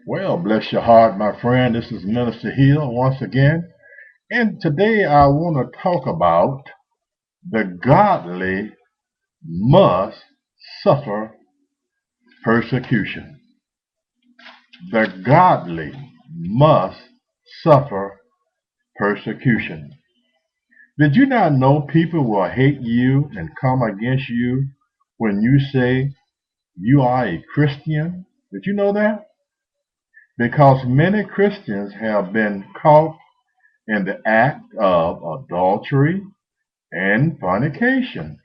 Well, bless your heart, my friend. This is Minister Hill once again. And today I want to talk about the godly must suffer persecution. The godly must suffer persecution. Did you not know people will hate you and come against you when you say you are a Christian? Did you know that? Because many Christians have been caught in the act of adultery and fornication.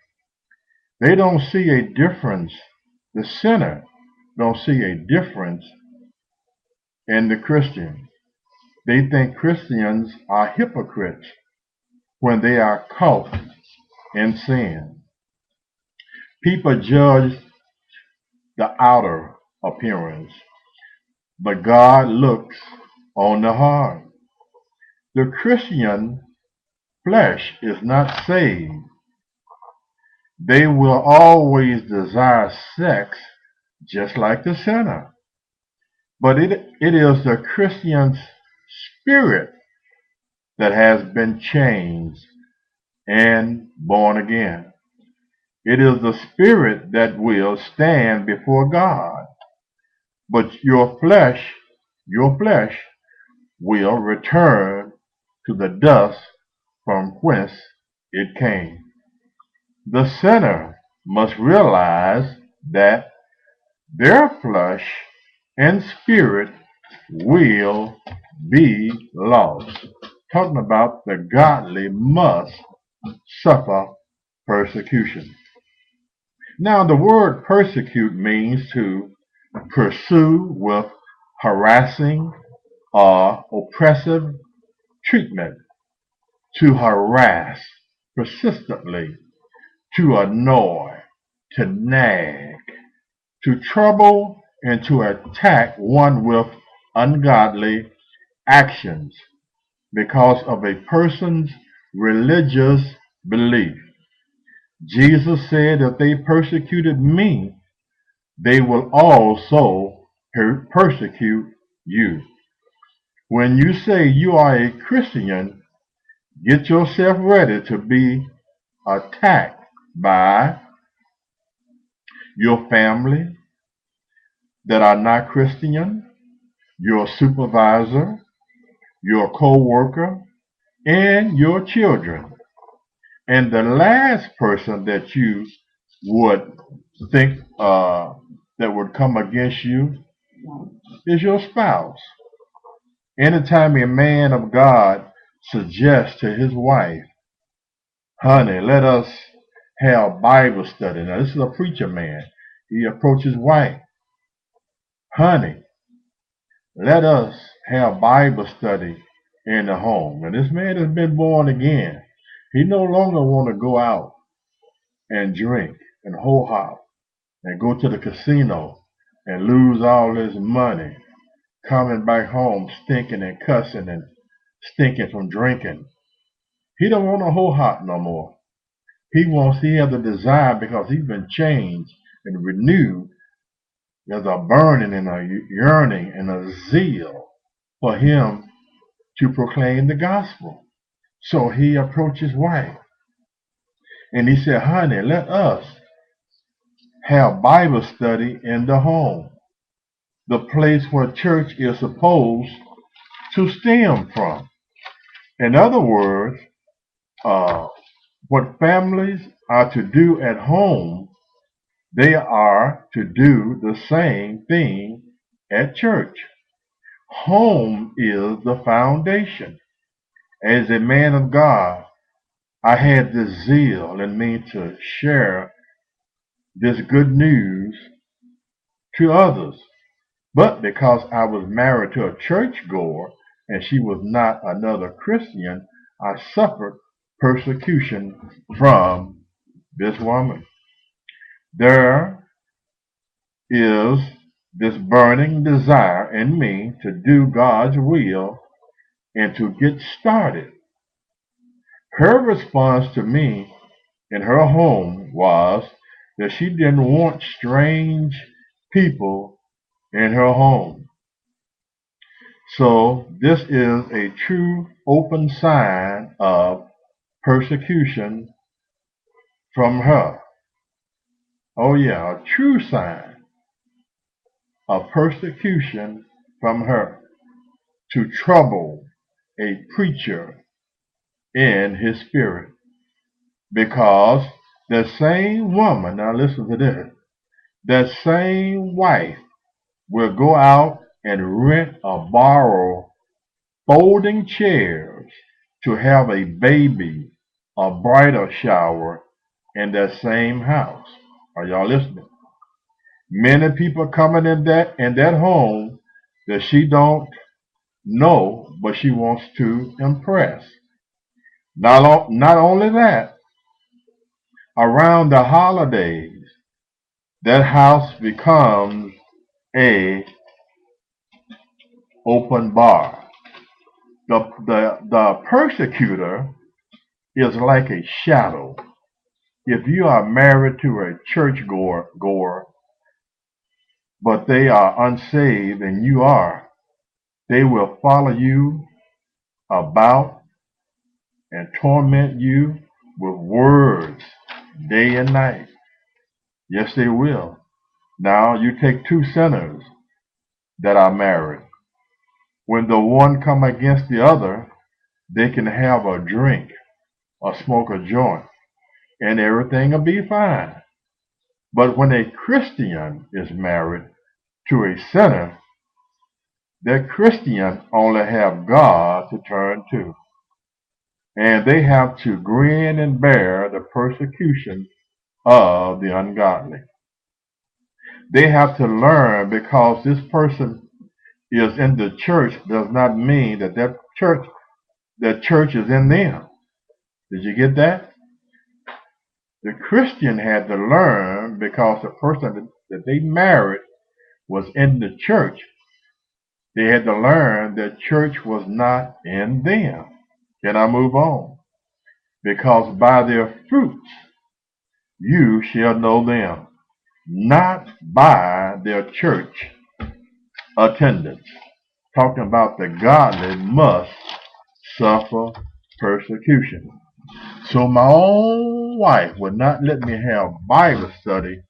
They don't see a difference. The sinner don't see a difference in the Christian. They think Christians are hypocrites when they are caught in sin. People judge the outer appearance, but God looks on the heart. The Christian flesh is not saved. They will always desire sex just like the sinner. But it is the Christian's spirit that has been changed and born again. It is the spirit that will stand before God. But your flesh will return to the dust from whence it came. The sinner must realize that their flesh and spirit will be lost. Talking about the godly must suffer persecution. Now, the word persecute means to pursue with harassing or oppressive treatment, to harass persistently, to annoy, to nag, to trouble, and to attack one with ungodly actions because of a person's religious belief. Jesus said, if they persecuted me, they will also persecute you. When you say you are a Christian, get yourself ready to be attacked by your family that are not Christian, your supervisor, your co-worker, and your children. And the last person that you would think that would come against you is your spouse. Anytime a man of God suggests to his wife, honey, let us have Bible study. Now, this is a preacher man. He approaches his wife, honey, let us have Bible study in the home. And this man has been born again. He no longer want to go out and drink and hoe hop and go to the casino and lose all his money, coming back home stinking and cussing and stinking from drinking. He don't want to hoe hop no more. He has a desire because he's been changed and renewed. There's a burning and a yearning and a zeal for him to proclaim the gospel. So he approached his wife and he said, honey, let us have Bible study in the home, the place where church is supposed to stem from. In other words, what families are to do at home, they are to do the same thing at church. Home is the foundation. As a man of God, I had this zeal in me to share this good news to others. But because I was married to a churchgoer and she was not another Christian, I suffered persecution from this woman. There is this burning desire in me to do God's will and to get started. Her response to me in her home was that she didn't want strange people in her home. So this is a true open sign of persecution from her. Oh yeah, a true sign of persecution from her to trouble a preacher in his spirit. Because the same woman, now listen to this, that same wife will go out and rent or borrow folding chairs to have a baby or bridal shower in that same house. Are y'all listening? Many people coming in that home that she don't know, but she wants to impress. Not only that, around the holidays, that house becomes a open bar. The persecutor is like a shadow. If you are married to a church goer, but they are unsaved and you are, they will follow you about and torment you with words day and night. Yes, they will. Now you take two sinners that are married. When the one come against the other, they can have a drink or smoke a joint and everything will be fine. But when a Christian is married to a sinner, that Christian only have God to turn to. And they have to grin and bear the persecution of the ungodly. They have to learn because this person is in the church does not mean that church is in them. Did you get that? The Christian had to learn because the person that they married was in the church. They had to learn that church was not in them. Can I move on? Because by their fruits you shall know them, not by their church attendance. Talking about the godly must suffer persecution. So my own wife would not let me have Bible study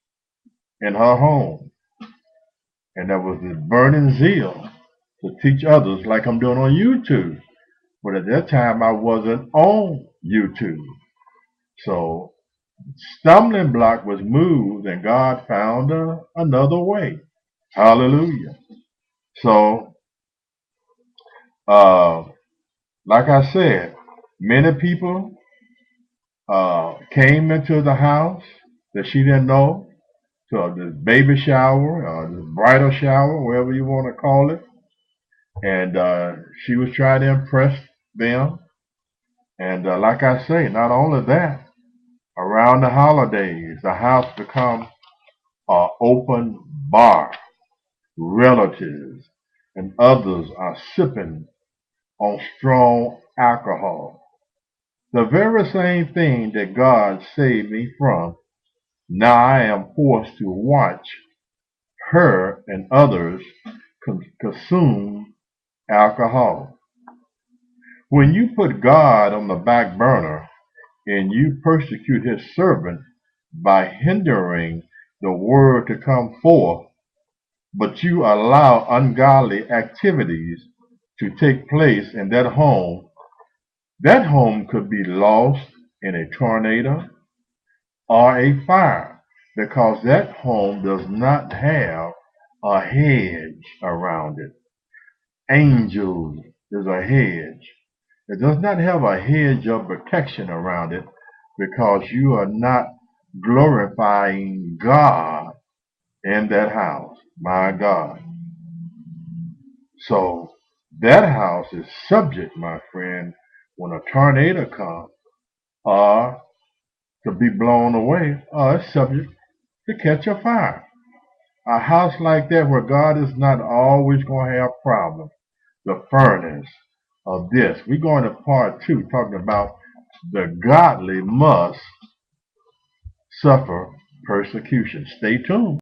in her home. And there was this burning zeal to teach others like I'm doing on YouTube. But at that time I wasn't on YouTube. So stumbling block was moved and God found another way. Hallelujah. So, uh, like I said, many people came into the house that she didn't know, to this baby shower, this bridal shower, whatever you want to call it. And she was trying to impress them. And like I say, not only that, around the holidays, the house becomes an open bar. Relatives and others are sipping on strong alcohol. The very same thing that God saved me from, now I am forced to watch her and others consume alcohol. When you put God on the back burner and you persecute his servant by hindering the word to come forth, but you allow ungodly activities to take place in that home could be lost in a tornado or a fire because that home does not have a hedge around it. Angels is a hedge. It does not have a hedge of protection around it because you are not glorifying God in that house. My God. So that house is subject, my friend, when a tornado comes, or to be blown away, or it's subject to catch a fire. A house like that where God is not always going to have problems. The furnace of this. We're going to part 2, talking about the godly must suffer persecution. Stay tuned.